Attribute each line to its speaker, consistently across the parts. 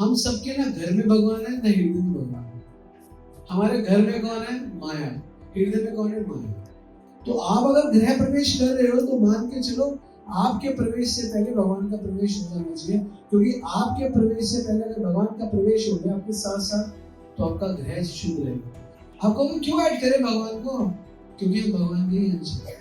Speaker 1: हम सबके ना घर में भगवान है, ना हृदय में भगवान है। हमारे घर में कौन है? माया। हृदय में कौन है? माया। तो आप अगर गृह प्रवेश कर रहे हो तो मान के चलो आपके प्रवेश से पहले भगवान का प्रवेश हो जाना चाहिए, क्योंकि आपके प्रवेश से पहले अगर भगवान का प्रवेश हो गया आपके साथ साथ तो आपका गृह शुद्ध रहेगा। आपको क्यों ऐड करें भगवान को? क्योंकि हम भगवान के ही अंश हैं।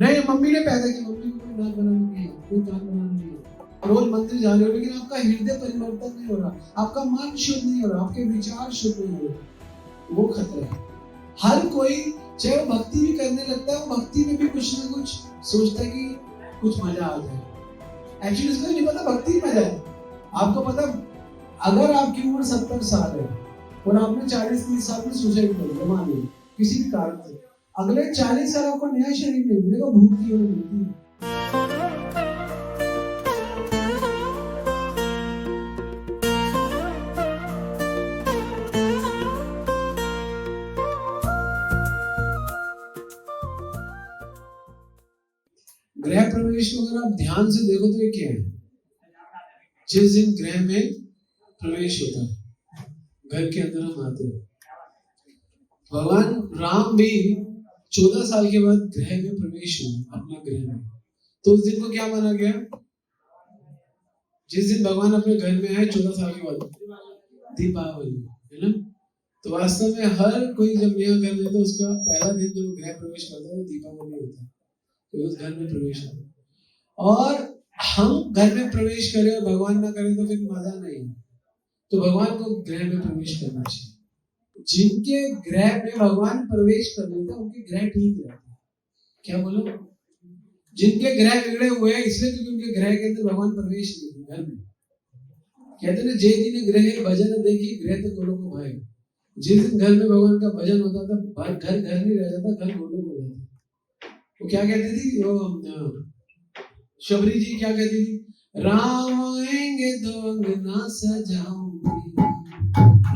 Speaker 1: नहीं, मम्मी ने पैदा किया, मम्मी को कोई नाक बनाना नहीं है, कोई कान बनाना नहीं है, रोज मंदिर जा रहे हो लेकिन आपका हृदय परिवर्तन नहीं हो रहा, आपका मन शुद्ध नहीं हो रहा, आपके विचार शुद्ध नहीं हो रहे, वो खतरा है। हर कोई चाहे वो भक्ति भी करने लगता है, वो भक्ति में भी कुछ ना कुछ सोचता है कि कुछ मजा आ जाए। एक्चुअली इसको नहीं पता भक्ति मजा है। आपको पता अगर आपकी उम्र 70 साल है और आपने 40-30 साल में सुसाइड कर लिया, मान लीजिए किसी भी कारण से, अगले 40 साल आपको नया शरीर नहीं मिलेगा, भूख की ओर मिलती है। गृह प्रवेश को अगर आप ध्यान से देखो तो ये क्या है? जिस दिन गृह में प्रवेश होता है, घर के अंदर हम आते हैं, भगवान राम भी 14 साल के बाद गृह में प्रवेश हुए, अपना गृह में। तो उस दिन को क्या माना गया? जिस दिन भगवान अपने घर में आए 14 साल के बाद, दीपावली, है ना? तो वास्तव में हर कोई जब नया घर लेता है उसका पहला दिन जब गृह प्रवेश करता है वो दीपावली होता है, तो उस घर में प्रवेश होता है। और हम घर में प्रवेश करें और भगवान ना करें तो फिर मजा नहीं। तो भगवान को गृह में प्रवेश करना चाहिए। जिनके गृह में भगवान प्रवेश कर लेते हैं उनके गृह ठीक रहते हैं। क्या बोलो? जिनके गृह बिगड़े हुए हैं इसलिए क्योंकि उनके गृह के अंदर भगवान प्रवेश नहीं घर में। कहते ना, जे दिन गृह भजन देखी गृह तो गोलोक को भाई। जिस दिन घर में भगवान का भजन होता था, घर घर नहीं रह जाता, घर गोलोक हो जाता। वो क्या कहती थी, वो शबरी जी क्या कहती थी? राम आएंगे तो अंगना सजाऊंगी,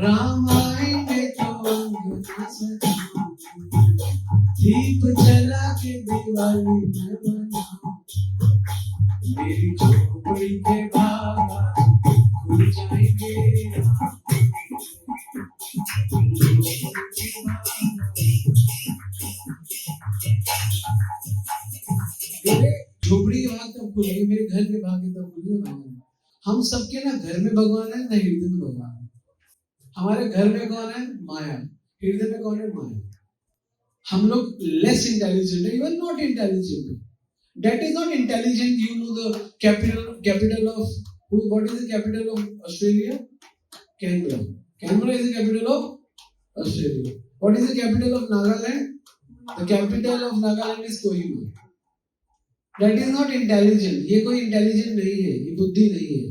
Speaker 1: राम आएंगे तो अंगना सजाऊंगी, दीप जला के दिवाली में बनाऊंगी, मेरी झोपड़ी के बाहर खुल जाएंगे। झोपड़ी के भाग तब खुलेंगे, मेरे घर के भाग तब खुलेंगे। हम सबके ना घर में भगवान है, ना हृदय में भगवान है। हमारे घर में कौन है? माया। हृदय में कौन है? माया। हम लोग लेस इंटेलिजेंट है, even not intelligent. That is not intelligent. You know the capital of what is the capital of Australia? Canberra. Canberra is the capital of Australia. What is the capital of Nagaland? The capital of Nagaland is Kohima. That is not intelligent. ये कोई intelligent नहीं है, ये बुद्धि नहीं है।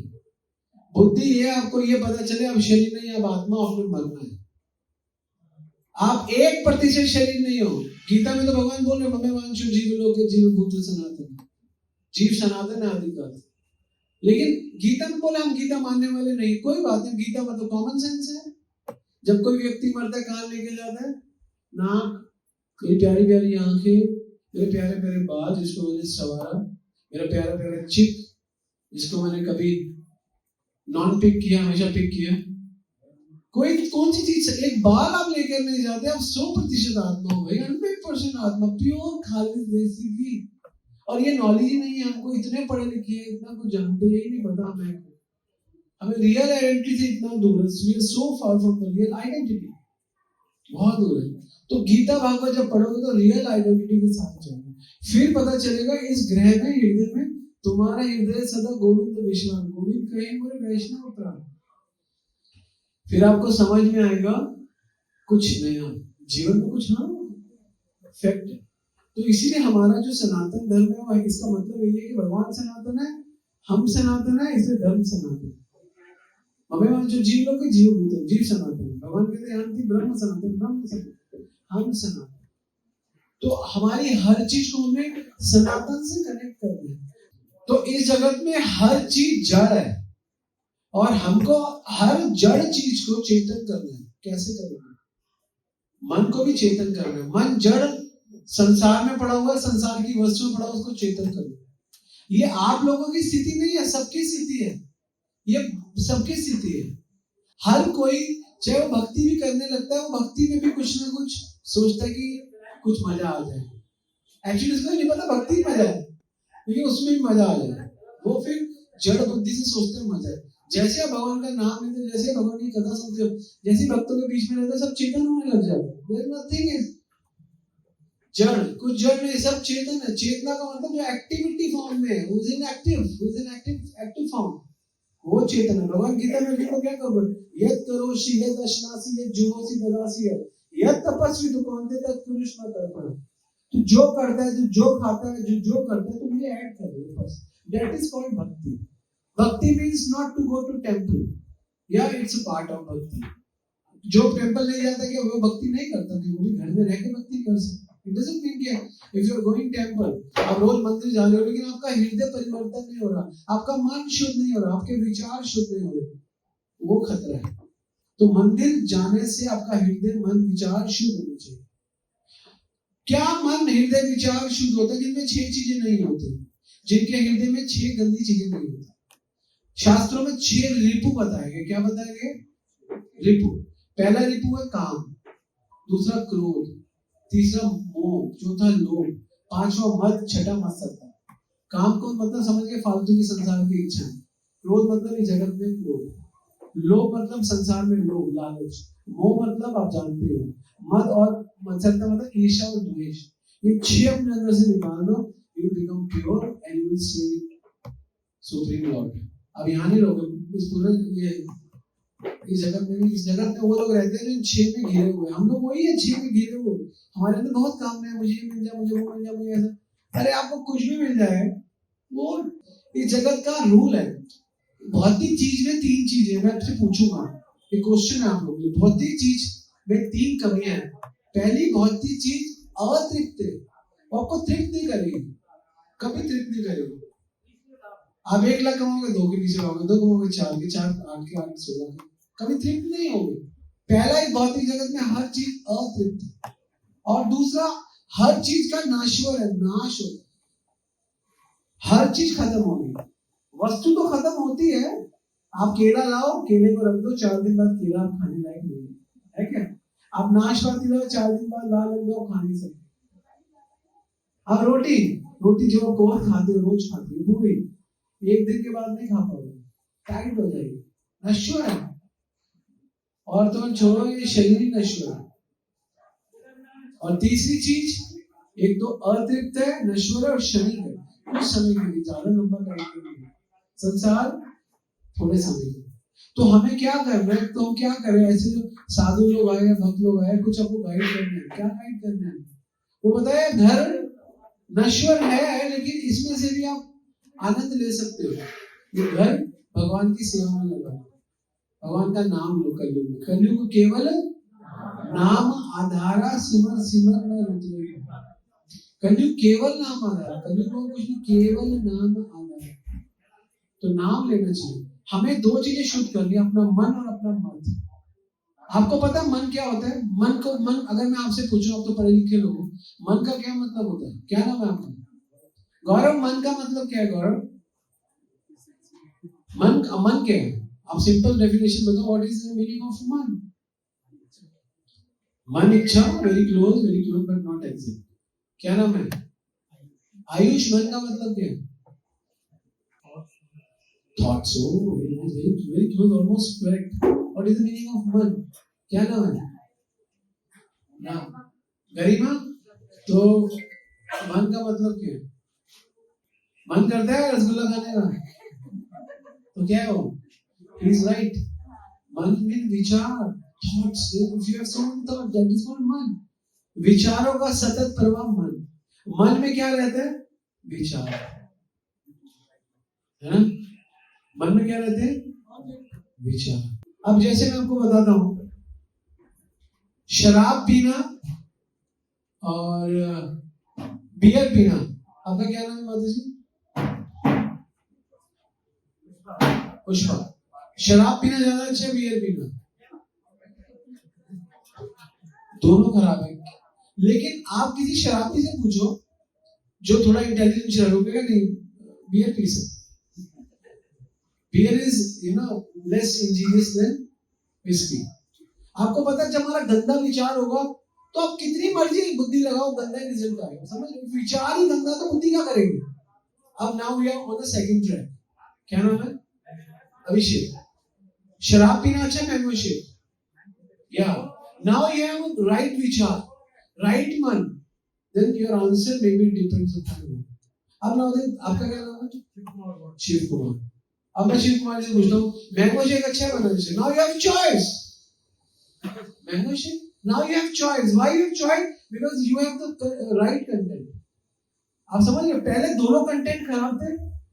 Speaker 1: बुद्धि ये आपको ये पता चले अब शरीर नहीं, अब आत्मा, आपने मरना है। आप 1% शरीर नहीं हो। गीता में तो भगवान बोल रहे ममे वांशो जीव लोके जीव भूत सनातन, जीव सनातन आदिकाल। लेकिन गीता में बोला हम गीता मानने वाले नहीं, कोई बात नहीं, गीता मतलब कॉमन सेंस है। जब कोई व्यक्ति मरता है कहाँ लेके जाता है? नाक, मेरी प्यारी प्यारी आंखें, मेरे प्यारे प्यारे बाल जिसको मैंने सवारा, मेरा प्यारा प्यारा चिक जिसको मैंने कभी नॉन पिक किया, हमेशा पिक किया। कोई कौन सी चीज, एक बाल आप लेकर नहीं जाते, आप 100% आत्मा हो गई, 100% आत्मा, प्योर खालिद देसी घी। और ये नॉलेज ही नहीं है हमको, इतने पढ़े लिखे हैं, इतना कुछ जानते, यही नहीं पता हमें रियल आइडेंटिटी से इतना दूर है। We are so far from the real identity, बहुत दूर है। तो गीता भागवत जब पढ़ोगे तो रियल आइडेंटिटी के साथ चलोगे, फिर पता चलेगा इस ग्रह में, हृदय में तुम्हारा हृदय सदा गोविंद विश्राम, गोविंद कहीं मोरे वैष्णव प्राण। फिर आपको समझ में आएगा कुछ नया जीवन में, कुछ हाँ फैक्ट है। तो इसीलिए हमारा जो सनातन धर्म है वह, इसका मतलब यही है कि भगवान सनातन है, हम सनातन है, इसलिए धर्म सनातन। हमें जो जीव लोग जीव भूत, जीव सनातन, भगवान कहते हैं हम ब्रह्म सनातन, ब्रह्म सनातन, हम सनातन। तो हमारी हर चीज को हमें सनातन से कनेक्ट करना है। तो इस जगत में हर चीज जड़ है और हमको हर जड़ चीज को चेतन करना है। कैसे करेंगे? मन को भी चेतन करना है। मन जड़ संसार में पड़ा हुआ, संसार की वस्तु में पड़ा, उसको चेतन करना है। ये आप लोगों की स्थिति नहीं है, सबकी स्थिति है। ये सबकी स्थिति है। हर कोई चाहे वो भक्ति भी करने लगता है, वो भक्ति में भी कुछ ना कुछ सोचता है कि कुछ मजा आ जाए। एक्चुअली उसको नहीं पता भक्ति मजा है, लेकिन उसमें भी मजा आ जाए। वो फिर जड़ बुद्धि से सोचते हैं मजा है। जैसे आप भगवान का नाम लेते, जैसे भगवान की कथा सुनते हो, जैसे भक्तों के बीच में रहते, सब चेतन होने लग जाते हैं। नथिंग इज जड़, कुछ जड़ नहीं, सब चेतन है। चेतना का मतलब जो एक्टिविटी फॉर्म में है, एक्टिव फॉर्म, वो चेतन है। भगवान गीता में लिखो क्या करो, यद करोषि यद अश्नासि यद जुहोसि ददासि यद तपस्वी तो कौनते तक पुरुष न तर्पण। तो जो करता है, जो खाता है, जो करता है, तो मुझे ऐड कर दो बस। That is called bhakti. Bhakti means not to go to temple, या it's a part of bhakti. जो टेम्पल नहीं जाता क्या वो भक्ति नहीं करता? नहीं, वो भी घर में रह के भक्ति कर सकता। इट डजंट मीन कि if you are going temple, आप रोज मंदिर जा रहे हो, लेकिन आपका हृदय परिवर्तन नहीं हो रहा, आपका मन शुद्ध नहीं हो रहा, आपके विचार शुद्ध नहीं हो रहे, वो खतरा है। तो मंदिर जाने से आपका हृदय, मन, विचार शुद्ध होने चाहिए। क्या मन, हृदय, विचार शुद्ध होता है जिनमें 6 चीजें नहीं होती, जिनके हृदय में 6 गंदी चीजें नहीं होती। शास्त्रों में 6 रिपु बताए गए। क्या बताए गए? रिपु। पहला रिपु है काम, दूसरा क्रोध, तीसरा मोह, चौथा लोभ, पांचवा मद, छठा मत्सरता। काम को मतलब समझ के फालतू की संसार की इच्छा। क्रोध मतलब इस जगत में क्रोध, लोभ मतलब संसार में लोभ, लालच, मोह मतलब आप जानते हैं, मद और मत्सरता मतलब ईर्ष्या और द्वेष। ये 6 अपने अंदर से निकाल दो, you become pure and you will see supreme Lord. अब यहाँ नहीं रहोगे इस पूरे ये इस जगत में वो लोग रहते हैं जो 6 में घिरे हुए। हम लोग वही है 6 में घिरे हुए। हमारे अंदर बहुत काम है, मुझे ये मिल जाए, मुझे वो मिल जाए, मुझे ऐसा। अरे आपको कुछ भी मिल जाए, वो इस जगत का रूल है। भौतिक चीज में 3 चीजें, मैं आपसे पूछूंगा, ये क्वेश्चन है आप लोगों के लिए। भौतिक चीज में 3 कमियां हैं। पहली, भौतिक चीज अतृप्त है, आपको तृप्त नहीं करेगी, कभी तृप्त नहीं करेगी। आप 1 लाख कमाओगे, 2 के पीछे रहोगे, 2 कमाओगे 4 के, 4 8 के 8 16 के, कभी तृप्त नहीं होगे। पहला, इस भौतिक जगत में हर चीज अतृप्त है। और दूसरा, हर चीज का नाशवर है, नाश होता है, हर चीज खत्म होगी। वस्तु तो खत्म होती है। आप केला लाओ, केले को रख दो, 4 दिन बाद केला आप खाने लायक नहीं है क्या? आप नाशपाती लाओ, 4 दिन बाद लाल रख दो, खा नहीं सकते। अब रोटी जो आप रोज खाते हो, पूरी 1 दिन के बाद नहीं खा पाओगे, टाइट हो जाएगी, नश्वर है। और तो छोड़ो, ये शरीर ही नश्वर है। और तीसरी चीज, एक तो अतृप्त है, नश्वर है और क्षणिक है, कुछ समय के लिए, ज्यादा लंबा टाइम के लिए। संसार थोड़े समय के। तो हमें क्या करना है? तो हम क्या करें? ऐसे जो साधु लोग आए, भक्त लोग आए, कुछ आपको गाइड करना है। क्या गाइड करना है? वो बताया घर नश्वर है, लेकिन इसमें से भी आप आनंद ले सकते हो। ये घर भगवान की सेवा में लगा, भगवान का नाम लो। कलयुग केवल नाम आधारा, सिमर सिमर न रुतले। कलयुग केवल नाम आधारा, कलयुग को कुछ नहीं, केवल नाम आधारा। तो नाम लेना चाहिए। हमें 2 चीजें शुद्ध करनी, अपना मन और अपना मत। आपको पता है मन क्या होता है? मन अगर मैं आपसे पूछूं, आप तो पढ़े लिखे लोग, मन का क्या मतलब होता है? क्या नाम है आपका? गौरव, मन का मतलब क्या है गौरव? मन क्या है? आप सिंपल डेफिनेशन बताओ, what is the meaning of मन? मन इच्छा, very close but not exact. क्या नाम है? आयुष। मन का मतलब क्या है? Thoughts. Oh, very close, almost correct. What is the meaning of मन? क्या नाम है? नाम गरिमा। तो मन का मतलब क्या है? मन करता है रसगुल्ला खाने का, तो क्या है वो? He is right. मन में विचार, thoughts. If you have so many thoughts, that is called मन। विचारों का सतत प्रवाह मन। मन में क्या रहता है? विचार, है ना? मन में क्या रहते हैं? विचार। अब जैसे मैं आपको बताता हूं, शराब पीना और बियर पीना। आपका क्या नाम है माता जी? पुष्पा। शराब पीना ज्यादा अच्छा, बियर पीना? दोनों खराब है। लेकिन आप किसी शराबी से पूछो जो थोड़ा इंटेलिजेंट शराब, नहीं बियर पी सकते। Beer is, less injurious than whiskey. आपको पता है जब हमारा गंदा विचार होगा तो आप कितनी मर्जी बुद्धि लगाओ, गंदा ही रिजल्ट आएगा। समझ लो, विचार ही गंदा तो बुद्धि क्या करेगी। अब now we are on the second track. क्या नाम है? अभिषेक। शराब पीना अच्छा है, मैंगो शेक। या नाउ यू हैव राइट विचार, राइट मन, then your answer may be depends upon you. अब नाउ देन आपका क्या नाम है? शिव कुमार। अब मैं शिव कुमार से पूछता हूँ, मैंगो शेक अच्छा है, mango shake? Now you have choice. Mango shake, now you have choice. Why you have choice? Because you have the right content. आप समझ रहे, पहले दोनों कंटेंट खराब थे,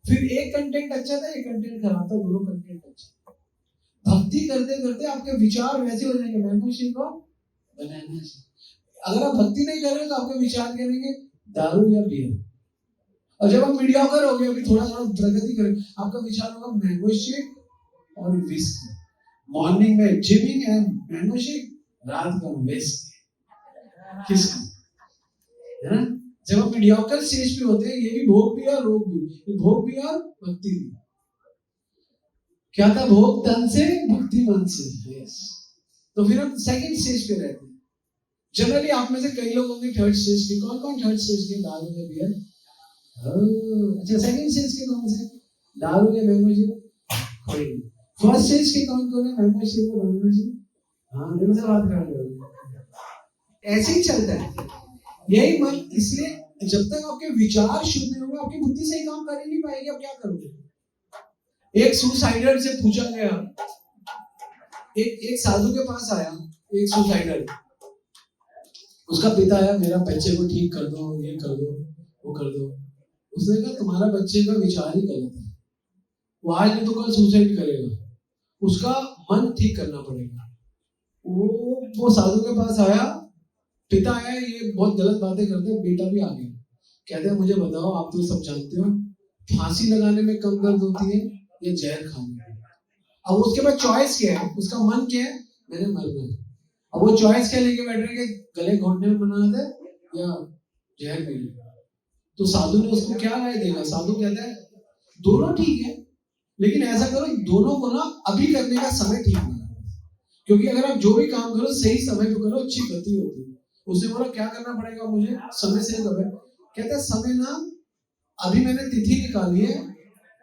Speaker 1: फिर एक कंटेंट अच्छा था, एक कंटेंट खराब था, दोनों कंटेंट अच्छा। भक्ति करते करते आपके विचार वैसे हो जाएंगे, मैंगो शेक और बनाना शेक। अगर आप भक्ति नहीं कर रहे तो आपके विचार करेंगे दारू या बियर। और जब आप मीडियोकर हो गए, अभी थोड़ा थोड़ा प्रगति करें, आपका विचार होगा मैंगो शेक और विस्की। मॉर्निंग में जिमिंग एंड मैंगो शेक, रात का विस्की। किसका है ना? जब आप मीडियोकर स्टेज पे होते हैं, ये भी भोग भी और रोग भी, ये भोग भी और भक्ति भी। क्या था? भोग तन से, भक्ति मन से। यस। तो फिर हम सेकंड स्टेज पे रहते हैं। जनरली आप में से कई लोग होंगे थर्ड स्टेज के। कौन कौन थर्ड स्टेज के? दारू या बियर। अच्छा, सेकंड स्टेज के कौन से? दारू या मैंगो शेक। फर्स्ट स्टेज के कौन कौन है? मैंगो शेक और बनाना शेक। हाँ, मेरे से बात कर रहे हो। ऐसे ही चलता है यही मन। इसलिए जब तक आपके विचार शुद्ध नहीं होंगे, आपकी बुद्धि सही काम कर ही नहीं पाएगी। आप क्या करोगे? एक सुसाइडर से पूछा गया, एक साधु के पास आया एक सुसाइडर। उसका पिता आया, मेरा बच्चे को ठीक कर दो, ये कर दो, वो कर दो। उसने कहा तुम्हारा बच्चे का विचार ही गलत है, वो आज नहीं तो कल सुसाइड करेगा, उसका मन ठीक करना पड़ेगा। वो साधु के पास आया, पिता आया, ये बहुत गलत बातें करते हैं, बेटा भी आ गया। कहते हैं मुझे बताओ, आप तो सब जानते हो, फांसी लगाने में कम दर्द होती है या जहर खाने में? अब उसके बाद चॉइस क्या है? उसका मन क्या है? मैंने मरना है। अब वो चॉइस क्या लेके बैठ रहे कि गले घोटने में मना दे या जहर पीने। तो साधु ने उसको क्या राय देगा? साधु कहता है दोनों ठीक है, लेकिन ऐसा करो दोनों को ना अभी करने का समय ठीक नहीं, क्योंकि अगर आप जो भी काम करो सही समय पे करो, अच्छी गति होती है। उसने बोला क्या करना पड़ेगा मुझे? समय से कब है? कहता है समय ना, अभी मैंने तिथि निकाली है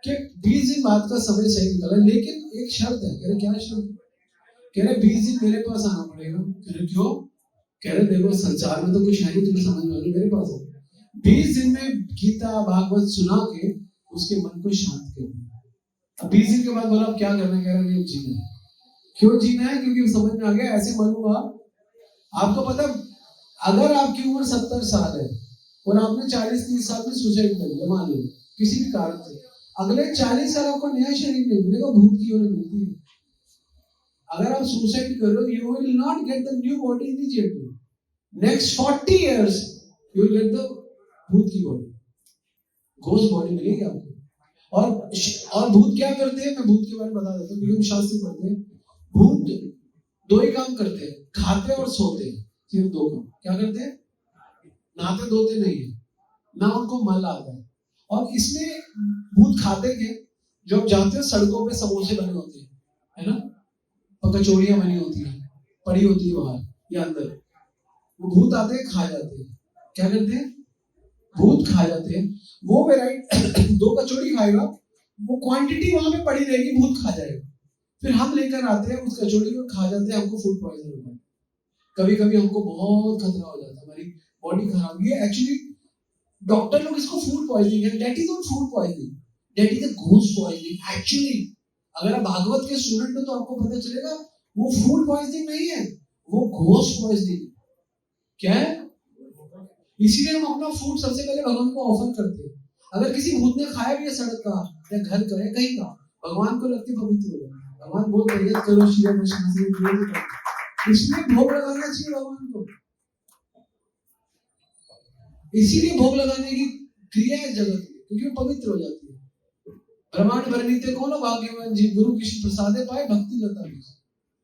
Speaker 1: कि 20 दिन बाद का समय सही निकाला, लेकिन एक शर्त है। कह रहे क्या शर्त? कह रहे 20 दिन मेरे पास आना पड़ेगा। कह रहे क्यों? कह रहे देखो संसार में तो कुछ है नहीं तुम्हें समझ में, मेरे पास है। 20 दिन में गीता भागवत सुना के उसके मन को शांत कर दिया। अब 20 दिन के बाद बोला अब क्या करना है? कह रहे जीना है। क्यों जीना है? क्योंकि समझ में आ गया ऐसे मरूंगा। आपको पता, अगर आपकी उम्र 70 साल है और आपने 40-30 साल में सुसाइड कर लिया, मान लो किसी भी कारण से, अगले 40 साल आपको नया शरीर नहीं मिलेगा, भूत की ओर मिलती है। अगर आप सुसाइड करो, you will not get the new body immediately. Next 40 years you will get the भूत की बॉडी, घोस्ट बॉडी मिलेगी आपको। और भूत क्या करते हैं? मैं भूत के बारे में बता देता हूँ, क्योंकि हम शास्त्र पढ़ते हैं। भूत दो ही काम करते हैं, खाते और सोते हैं, सिर्फ दो काम। क्या करते हैं? नहाते धोते नहीं है, ना उनको मल आता है। और इसमें भूत खाते के, जो आप जानते हो सड़कों पे समोसे बने होते हैं, है ना, और कचौड़ियां बनी होती है, पड़ी होती है बाहर या अंदर, वो भूत आते हैं, खा जाते हैं। क्या करते हैं? भूत खा जाते हैं। वो वेराइटी 2 कचौड़ी खाएगा, वो क्वांटिटी वहां पे पड़ी रहेगी, भूत खा जाएगा। फिर हम लेकर आते हैं, उस कचौड़ी को खा जाते हैं, हमको फूड पॉइजन होता है। कभी कभी हमको बहुत खतरा हो जाता है, हमारी बॉडी खराब। ये एक्चुअली डॉक्टर लोग इसको फूड पॉइजनिंग है, that is not food poisoning, that is a ghost poisoning. Actually अगर आप भागवत के स्टूडेंट हो तो आपको पता चलेगा वो फूड पॉइजनिंग नहीं है, वो घोस्ट पॉइजनिंग। क्या है? इसीलिए हम अपना फूड सबसे पहले भगवान को ऑफर करते हैं। अगर किसी भूत ने खाया भी है सड़क का या घर का या कहीं का, भगवान को लगती पवित्र हो जाए। भगवान बहुत मेहनत करो, श्री कृष्ण, इसलिए भोग लगाना चाहिए भगवान को। इसीलिए भोग लगाने की क्रिया है जगत में, क्योंकि वो पवित्र हो जाती है। ब्रह्मांड भरनीते कौन भाग्यवान जी, गुरु कृष्ण प्रसादे पाए भक्ति लता।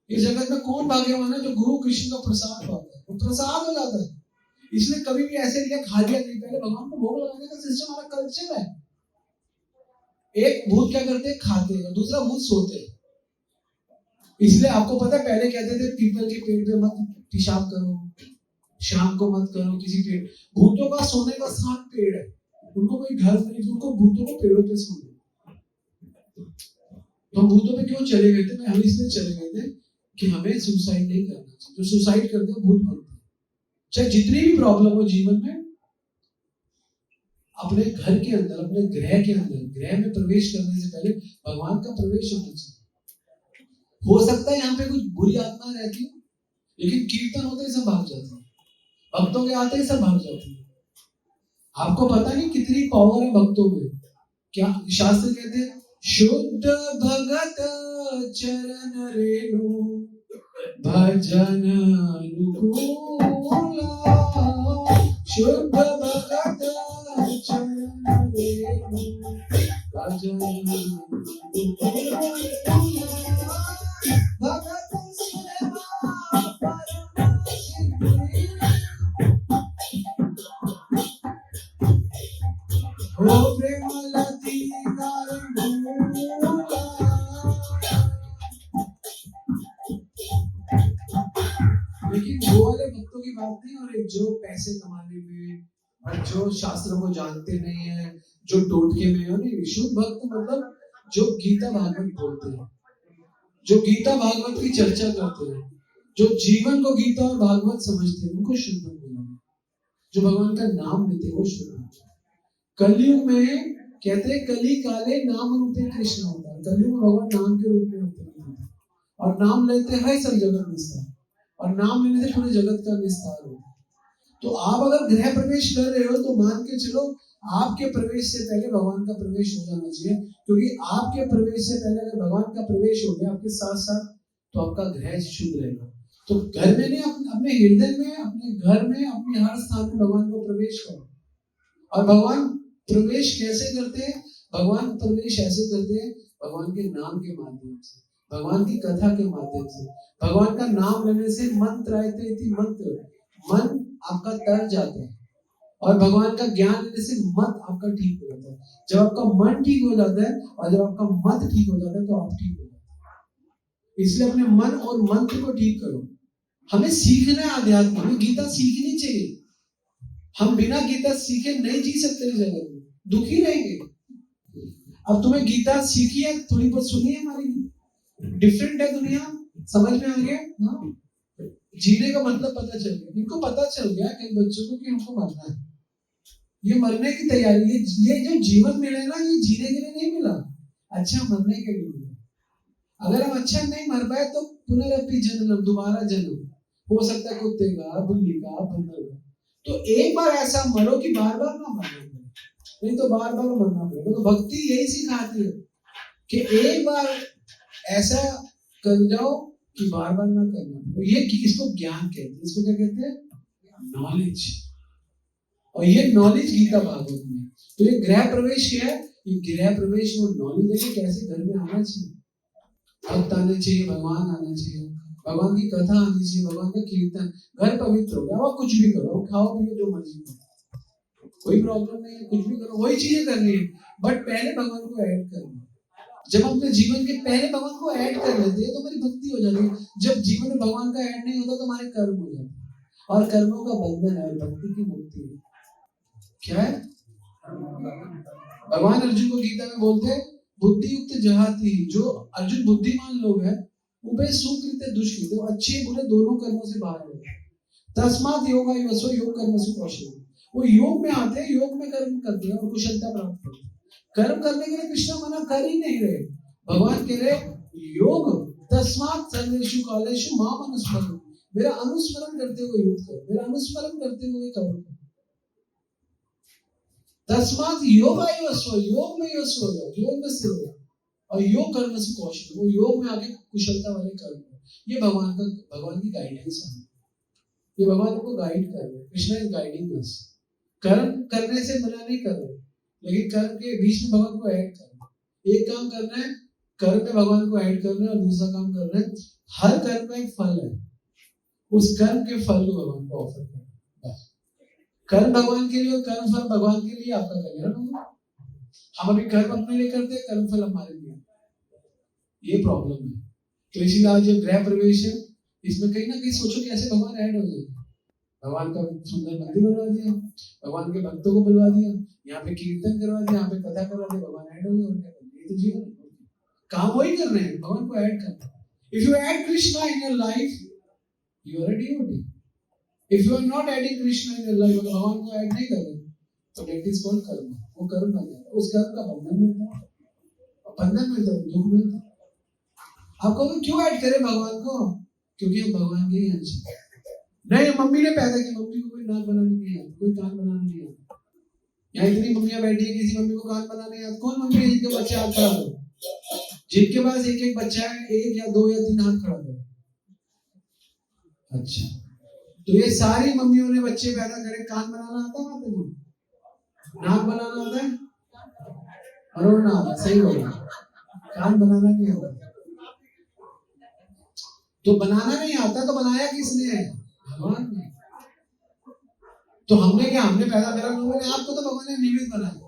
Speaker 1: इस जगत में कौन भाग्यवान है जो गुरु कृष्ण का प्रसाद पाता है? वो प्रसाद हो जाता है। इसलिए कभी भी ऐसे लिया खा लिया नहीं, पहले भगवान को भोग लगाने का सिस्टम हमारा कल्चर है। एक भूत क्या करते हैं, खाते हैं, दूसरा भूत सोते हैं। इसलिए आपको पता है पहले कहते थे पीपल के पेड़ पे मत पेशाब करो, शाम को मत करो किसी पेड़। भूतों का सोने का स्थान पेड़ है, उनको कोई घर नहीं, उनको भूतों को पेड़ों पे सोने। तो हम भूतों पे क्यों चले गए थे? हम इसलिए चले गए थे कि हमें सुसाइड नहीं करना चाहिए। जो सुसाइड करते हैं भूत बनते हैं। चाहे जितनी भी प्रॉब्लम हो जीवन में, अपने घर के अंदर, अपने ग्रह के अंदर, ग्रह में प्रवेश करने से पहले भगवान का प्रवेश होना चाहिए। हो सकता है यहाँ पे कुछ बुरी आत्मा रहती है, लेकिन कीर्तन होते ही सब भाग जाते हैं, भक्तों के आते ही सब भाग जाते हैं। आपको पता नहीं कितनी पावर है भक्तों में। क्या शास्त्र कहते हैं, शुद्ध भगत चरण रेणु भजन अनुकूला, शुद्ध भगत चरण रेणु भजन अनुकूला, भगत सेवा परम सिद्धि, हो प्रेमलती नारंगूला। लेकिन वो वाले भक्तों की बात नहीं, और एक जो पैसे कमाने में और जो शास्त्रों को जानते नहीं है, जो टोटके में है, नहीं। शुद्ध भक्त मतलब जो गीता भागवत बोलते हैं, जो गीता भागवत की चर्चा करते हैं, जो जीवन को गीता और भागवत समझते हैं, उनको शुद्ध भक्त बोलते हैं। जो भगवान का नाम लेते हैं वो शुद्ध भक्त। कलयुग में कहते हैं कली काले नाम रूपे कृष्ण होता है। कलयुग में भगवान नाम के रूप में होते हैं, और नाम लेते हैं सब जगत विस्तार, और नाम लेने से पूरे जगत का विस्तार होता है। तो आप अगर गृह प्रवेश कर रहे हो तो मान के चलो आपके प्रवेश से पहले भगवान का प्रवेश हो जाना चाहिए, क्योंकि आपके प्रवेश से पहले अगर भगवान का प्रवेश हो गया आपके साथ साथ, तो आपका गृह शुद्ध रहेगा। तो घर में नहीं, अपने हृदय में, अपने घर में, अपने हर स्थान में भगवान को प्रवेश करो। और भगवान प्रवेश कैसे करते हैं? भगवान प्रवेश ऐसे करते हैं, भगवान के नाम के माध्यम से, भगवान की कथा के माध्यम से। भगवान का नाम लेने से मंत्र आयते इति मंत्र, मन आपका तर जाता है, और भगवान का ज्ञान लेने से मत आपका ठीक हो जाता है। जब आपका मन ठीक हो जाता है और जब आपका मत ठीक हो जाता है तो आप ठीक हो जाते हैं। इसलिए अपने मन और मंत्र को ठीक करो। हमें सीखना है अध्यात्म, हमें गीता सीखनी चाहिए। हम बिना गीता सीखे नहीं जी सकते इस जगत में, दुखी रहेंगे। अब तुम्हें गीता सीखी है, थोड़ी बहुत सुनी है, हमारी डिफरेंट है दुनिया, समझ में आ गया, हाँ? जीने का मतलब पता चल गया। इनको पता चल गया कई बच्चों को कि हमको मरना है, ये मरने की तैयारी। ये जो जीवन मिला है ना, ये जीने के लिए नहीं मिला, अच्छा मरने के लिए मिला। अगर हम अच्छा नहीं मर पाए तो पुनरपि जन्म, दोबारा जन्म हो सकता है, कुत्ते का, बिल्ली का, बंदर का। तो एक बार ऐसा मरो कि बार बार ना मरना पड़े, नहीं तो बार बार मरना पड़ेगा। तो भक्ति यही सिखाती है कि एक बार ऐसा कर जाओ कि बार बार ना करना पड़े। ये इसको ज्ञान कहते हैं, इसको क्या कहते हैं? नॉलेज। और ये नॉलेज गीता भागवत में। तो ये गृह प्रवेश क्या है? ये गृह प्रवेश वो नॉलेज है कि कैसे घर में आना चाहिए, भक्त आने चाहिए, भगवान आना चाहिए, भगवान की कथा आनी चाहिए, भगवान का कीर्तन, घर पवित्र हो गया। वो कुछ भी करो, खाओ पियो जो मर्जी करो, कोई प्रॉब्लम नहीं है, कुछ भी करो, वही चीजें करनी है। बट पहले भगवान को ऐड करना। जब अपने जीवन के पहले भगवान को ऐड कर लेते हैं तो हमारी भक्ति हो जाती है। जब जीवन में भगवान का ऐड नहीं होता तो हमारे कर्म हो जाते हैं, और कर्मों का बंधन है, भक्ति की मुक्ति है। क्या है? भगवान अर्जुन को गीता में बोलते हैं, बुद्धि युक्त जहाती, जो अर्जुन बुद्धिमान लोग हैं, उबे सुकृत दुष्कृत, अच्छे बुरे दोनों कर्मों से बाहर है। तस्मात् योगायुवसो योग कर्मसु कौशलम, वो योग में आते हैं, योग में कर्म करते हैं और कुशलता प्राप्त करते हैं। कर्म करने के लिए कृष्ण मना कर ही नहीं रहे। भगवान कह रहे योग, तस्मात् सर्वेषु कालेषु माम अनुस्मरन्, मेरा अनुस्मरण करते हुए योग करो, मेरा अनुस्मरण करते हुए कर्म करो। तस्मात् योगायुवसो, योग में यश हो जाओ, योग में स्थिर हो जाओ, और योग कर्म से कौशल, वो योग में आगे कुशलता वाले कर्म। ये भगवान की गाइडेंस है। ये भगवान को गाइड कर रहे हैं। कृष्ण इज गाइडिंग अस। कर्म करने से मना नहीं कर रहे, लेकिन कर्म के बीच में भगवान को ऐड करना। एक काम करना है, कर्म में भगवान को ऐड करना है, और दूसरा काम करना है, हर कर्म का एक फल है, उस कर्म के फल को भगवान को ऑफर करना। कर्म भगवान के लिए और कर्म फल भगवान के लिए, आपका कल्याण होगा। हम अभी कर्म अपने लिए करते हैं, कर्म फल हमारे लिए, ये प्रॉब्लम है। तो इसीलिए आज जो गृह प्रवेश है, इसमें कहीं ना कहीं सोचो कैसे भगवान ऐड हो जाएंगे। भगवान का सुंदर मंदिर बनवा दिया, भगवान के भक्तों को बुलवा दिया, यहाँ पे कीर्तन करवा दिया, यहाँ पे कथा करवा दिया, भगवान ऐड हो गए। और क्या करना, ये तो जीवन है, काम वही कर रहे हैं, भगवान को ऐड करना। If you add Krishna in your life, you are a devotee. If you are not adding Krishna in your life, अगर भगवान को ऐड नहीं कर रहे तो दैट इज कॉल्ड कर्म। वो कर्म बन जाता है, उस कर्म का बंधन मिलता है, बंधन मिलता है, दुख मिलता है। आप कहोगे क्यों ऐड करें भगवान को? क्योंकि हम भगवान के ही अंश हैं। नहीं, मम्मी ने पैदा किया, मम्मी को कोई नाक बनाने नहीं आता, कोई कान बनाना नहीं आता। यहाँ इतनी मम्मियां बैठी है, किसी मम्मी को कान बनाने नहीं आता? कौन मम्मी है जिनके बच्चे हाथ खड़ा करो? जिनके पास एक एक बच्चा है, एक या दो या तीन हाथ खड़ा करो। अच्छा, तो ये सारी मम्मियों ने बच्चे पैदा करे, कान बनाना आता है आपको? नाक बनाना आता है? अरुण ना आता, सही बोला, कान बनाना नहीं आता। तो बनाना नहीं आता तो बनाया किसने? भगवान ने। तो हमने क्या, हमने पैदा करा लोगों ने? आपको तो भगवान ने निमित्त बनाया।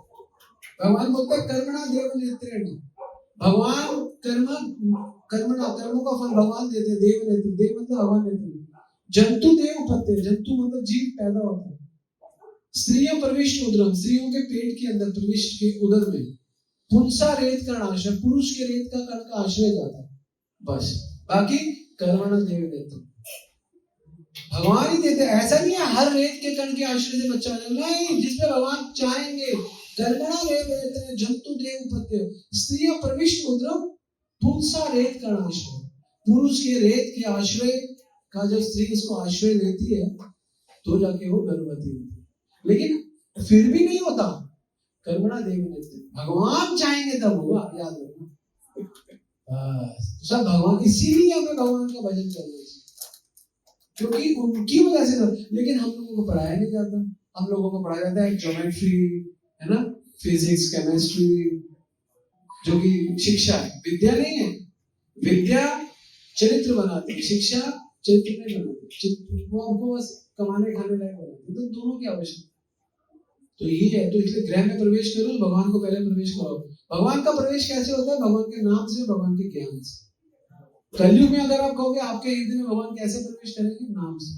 Speaker 1: भगवान बोलते हैं कर्मणा देव नेत्रेण। भगवान कर्मणा, कर्मों का फल भगवान देते, देव देते, देव मतलब भगवान देते। जंतु देव उपत्य, जंतु मतलब जीव पैदा होता है। स्त्रियों प्रविष्ट उदरम, स्त्रियों के पेट के अंदर, प्रविष्ट के उदर में, पुंसा रेत का आश्रय, पुरुष के रेत का कण का आश्रय जाता है, बस। बाकी कर्मणा देव देते, भगवान ही देते। ऐसा नहीं है हर रेत के कण के आश्रय से बच्चा हो, नहीं, जिसमें भगवान चाहेंगे। कर्मणा देव देते हैं, जंतु देव उपत्य, स्त्रियों प्रविष्ट उदरम, पुंसा रेत का आश्रय, पुरुष के रेत के आश्रय का जब स्त्री उसको आश्रय लेती है तो जाके वो गर्भवती होती है। लेकिन फिर भी नहीं होता, कर्मणा देवी देते, भगवान चाहेंगे तब होगा, याद रखना। सब भगवान, इसीलिए हमें भगवान का भजन करना चाहिए, क्योंकि उनकी वजह से। लेकिन हम लोगों को पढ़ाया नहीं जाता, हम लोगों को पढ़ाया जाता है ज्योमेट्री, है ना, फिजिक्स, केमिस्ट्री, जो कि शिक्षा है, विद्या नहीं है। विद्या चरित्र बनाती है, शिक्षा चरित्र नहीं बनाती, वो आपको बस कमाने खाने लायक बनाती है। तो दोनों की आवश्यकता तो यही है। तो इसलिए गृह में प्रवेश करो, भगवान को पहले प्रवेश कराओ। भगवान का प्रवेश कैसे होता है? भगवान के नाम से, भगवान के ज्ञान से। कलयुग में अगर आप कहोगे आपके हृदय में भगवान कैसे प्रवेश करेंगे? नाम से।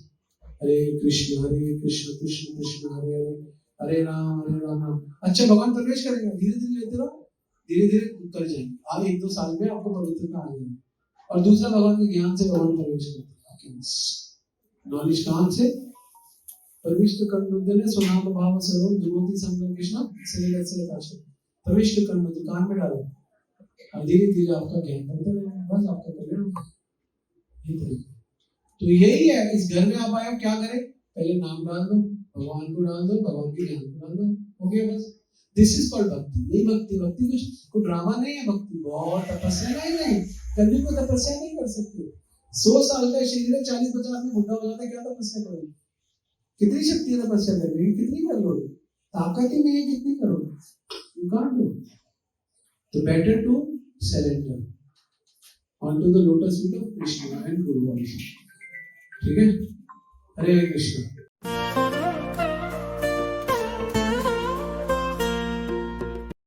Speaker 1: हरे कृष्ण कृष्ण कृष्ण हरे हरे, हरे राम राम। अच्छा, भगवान प्रवेश करेंगे, धीरे धीरे लेते रहो, धीरे धीरे कर जाएंगे। आप 1-2 साल में आपको पवित्रता आ जाएगी। और दूसरा, भगवान के ज्ञान से भगवान प्रवेश करते हैं। नॉलेज कहां से? प्रविष्ट कर्णुद्दने सुनाम भाव सर्व दुर्मति संगम कृष्ण श्रीलत से काश। प्रविष्ट कर्णुद्द, कान में डालो, अब धीरे धीरे आपका ज्ञान बढ़ता रहेगा, बस आपका कल्याण। तो यही है, इस घर में आप आए, क्या करें? पहले नाम डाल दो, भगवान को डाल दो, भगवान के ज्ञान को डाल दो, हो गया बस। दिस इज कॉल्ड भक्ति। यही भक्ति। भक्ति कुछ ड्रामा नहीं है, भक्ति बहुत तपस्या नहीं। कभी को तपस्या नहीं कर सकते। 100 साल का शरीर है, 40-50 में बुढ़ा हो जाता है, क्या तपस्या करोगे? कितनी शक्ति है तपस्या करने की? कितनी कर लोगे? ताकत ही नहीं है, कितनी करोगे? You can't do. तो better to surrender onto the lotus feet of Krishna and Guru also. ठीक है? हरे कृष्ण।